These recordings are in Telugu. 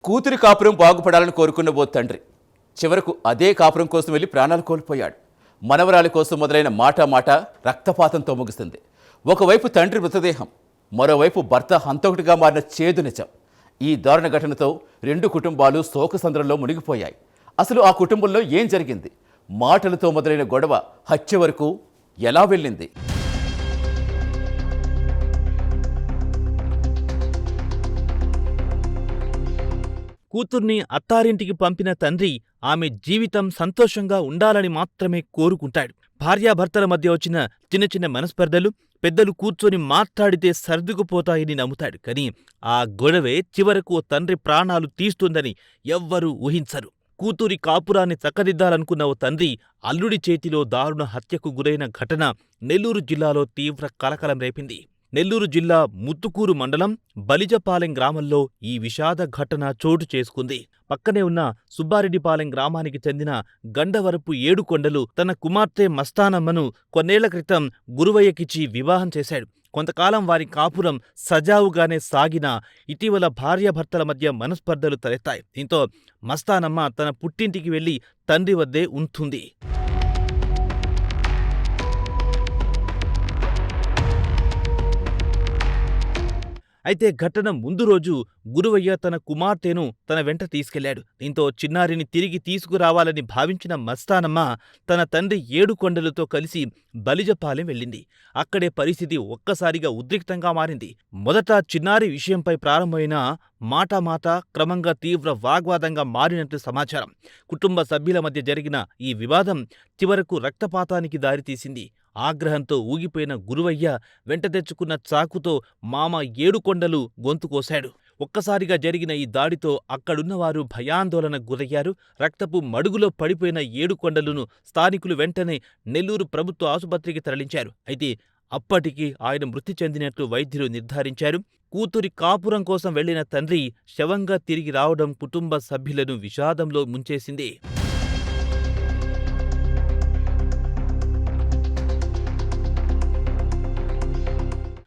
కూతురి కాపురం బాగుపడాలని కోరుకున్న ఓ తండ్రి చివరకు అదే కాపురం కోసం వెళ్ళి ప్రాణాలు కోల్పోయాడు. మనవరాలి కోసం మొదలైన మాట రక్తపాతంతో ముగిసింది. ఒకవైపు తండ్రి మృతదేహం, మరోవైపు భర్త హంతకుడిగా మారిన చేదు నిజం. ఈ దారుణ ఘటనతో రెండు కుటుంబాలు శోకసంద్రంలో మునిగిపోయాయి. అసలు ఆ కుటుంబంలో ఏం జరిగింది? మాటలతో మొదలైన గొడవ హత్య వరకు ఎలా వెళ్ళింది? కూతుర్ని అత్తారింటికి పంపిన తండ్రి ఆమె జీవితం సంతోషంగా ఉండాలని మాత్రమే కోరుకుంటాడు. భార్యాభర్తల మధ్య వచ్చిన చిన్న చిన్న మనస్పర్ధలు పెద్దలు కూర్చొని మాట్లాడితే సర్దుకుపోతాయని నమ్ముతాడు. కానీ ఆ గొడవే చివరకు తండ్రి ప్రాణాలు తీస్తుందని ఎవ్వరూ ఊహించరు. కూతురి కాపురాన్ని చక్కదిద్దాలనుకున్న ఓ తండ్రి అల్లుడి చేతిలో దారుణ హత్యకు గురైన ఘటన నెల్లూరు జిల్లాలో తీవ్ర కలకలం రేపింది. నెల్లూరు జిల్లా ముత్తుకూరు మండలం బలిజపాలెం గ్రామంలో ఈ విషాద ఘటన చోటు చేసుకుంది. పక్కనే ఉన్న సుబ్బారెడ్డిపాలెం గ్రామానికి చెందిన గండవరపు ఏడుకొండలు తన కుమార్తె మస్తానమ్మను కొన్నేళ్ల క్రితం గురువయ్యకిచ్చి వివాహం చేశాడు. కొంతకాలం వారి కాపురం సజావుగానే సాగినా ఇటీవల భార్యాభర్తల మధ్య మనస్పర్ధలు తలెత్తాయి. దీంతో మస్తానమ్మ తన పుట్టింటికి వెళ్లి తండ్రి వద్దే ఉంటుంది. అయితే ఘటన ముందు రోజు గురువయ్య తన కుమార్తెను తన వెంట తీసుకెళ్లాడు. దీంతో చిన్నారిని తిరిగి తీసుకురావాలని భావించిన మస్తానమ్మ తన తండ్రి ఏడుకొండలతో కలిసి బలిజపాలెం వెళ్ళింది. అక్కడే పరిస్థితి ఒక్కసారిగా ఉద్రిక్తంగా మారింది. మొదట చిన్నారి విషయంపై ప్రారంభమైన మాట క్రమంగా తీవ్ర వాగ్వాదంగా మారినట్లు సమాచారం. కుటుంబ సభ్యుల మధ్య జరిగిన ఈ వివాదం చివరకు రక్తపాతానికి దారితీసింది. ఆగ్రహంతో ఊగిపోయిన గురువయ్య వెంట తెచ్చుకున్న చాకుతో మామ ఏడుకొండలు గొంతు కోశాడు. ఒక్కసారిగా జరిగిన ఈ దాడితో అక్కడున్నవారు భయాందోళనకు గురయ్యారు. రక్తపు మడుగులో పడిపోయిన ఏడుకొండలను స్థానికులు వెంటనే నెల్లూరు ప్రభుత్వ ఆసుపత్రికి తరలించారు. అయితే అప్పటికి ఆయన మృతి చెందినట్లు వైద్యులు నిర్ధారించారు. కూతురి కాపురం కోసం వెళ్లిన తండ్రి శవంగా తిరిగి రావడం కుటుంబ సభ్యులను విషాదంలో ముంచేసింది.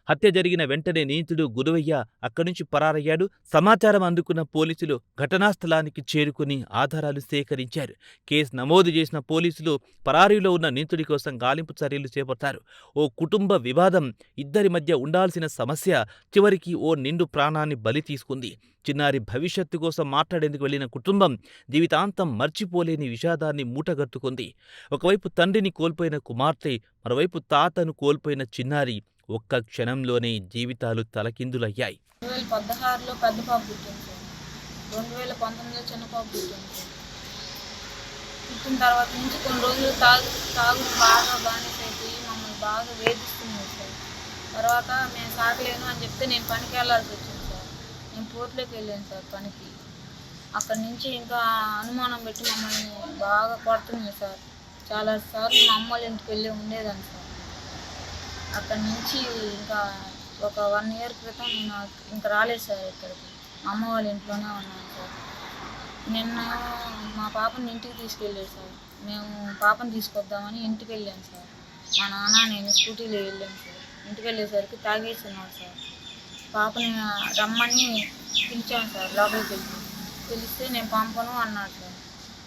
హత్య జరిగిన వెంటనే నిందితుడు గురువయ్య అక్కడ్నుంచి పరారయ్యాడు. సమాచారం అందుకున్న పోలీసులు ఘటనాస్థలానికి చేరుకుని ఆధారాలు సేకరించారు. కేసు నమోదు చేసిన పోలీసులు పరారీలో ఉన్న నిందితుడి కోసం గాలింపు చర్యలు చేపట్టారు. ఓ కుటుంబ వివాదం, ఇద్దరి మధ్య ఉండాల్సిన సమస్య చివరికి ఓ నిండు ప్రాణాన్ని బలి తీసుకుంది. చిన్నారి భవిష్యత్తు కోసం మాట్లాడేందుకు వెళ్లిన కుటుంబం జీవితాంతం మర్చిపోలేని విషాదాన్ని మూటగట్టుకుంది. ఒకవైపు తండ్రిని కోల్పోయిన కుమార్తె, మరోవైపు తాతను కోల్పోయిన చిన్నారి ఒక్క క్షణంలోనే జీవితాలు తలకిందులయ్యాయి. 2016లో పెద్ద పాప పుట్టింది సార్. 2019లో చిన్న పాప పుట్టింది సార్. పుట్టిన తర్వాత నుంచి కొన్ని రోజులు తాగు బాగా బానిసైపోయి మమ్మల్ని బాగా వేధిస్తుంది సార్. తర్వాత మేము సాగలేను అని చెప్తే నేను పనికి వెళ్ళాల్సి వచ్చింది సార్. నేను పోర్ట్లోకి వెళ్ళాను సార్ పనికి. అక్కడి నుంచి ఇంకా అనుమానం పెట్టి మమ్మల్ని బాగా కొడుతుంది సార్. చాలాసార్లు మా అమ్మ వాళ్ళ ఇంటికి వెళ్ళి ఉండేదాన్ని సార్. అక్కడి నుంచి ఇంకా ఒక 1 ఇయర్ క్రితం నేను ఇంకా రాలేదు సార్ ఇక్కడికి. అమ్మ వాళ్ళ ఇంట్లోనే ఉన్నాను సార్. నిన్న మా పాపని ఇంటికి తీసుకెళ్ళాడు సార్. మేము పాపను తీసుకొద్దామని ఇంటికి వెళ్ళాను సార్. మా నాన్న నేను స్కూటీలో వెళ్ళాను సార్. ఇంటికి వెళ్ళేసరికి తాగేస్తున్నాడు సార్. పాపని రమ్మని పిలిచాను సార్. లోపలికి వెళ్ళి పిలిస్తే నేను పంపను అన్నాడు సార్.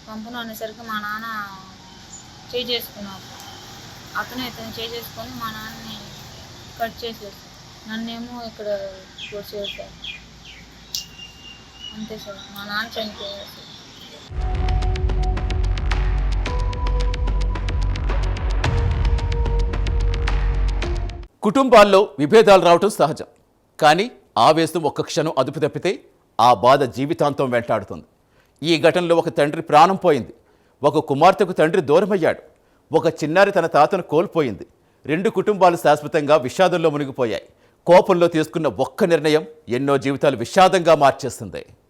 పంపను అనేసరికి మా నాన్న చేసుకున్నాడు. అతను చేసుకొని మా నాన్నని కట్ చేసేసి నన్నేమో ఇక్కడ కొట్టేసాడు సార్. అంతే సార్, మా నాన్న చనిపోయారు సార్. కుటుంబాల్లో విభేదాలు రావటం సహజం. కానీ ఆవేశం ఒక్క క్షణం అదుపు తప్పితే ఆ బాధ జీవితాంతం వెంటాడుతుంది. ఈ ఘటనలో ఒక తండ్రి ప్రాణం పోయింది. ఒక కుమార్తెకు తండ్రి దూరమయ్యాడు. ఒక చిన్నారి తన తాతను కోల్పోయింది. రెండు కుటుంబాలు శాశ్వతంగా విషాదంలో మునిగిపోయాయి. కోపంలో తీసుకున్న ఒక్క నిర్ణయం ఎన్నో జీవితాలు విషాదంగా మార్చేస్తుంది.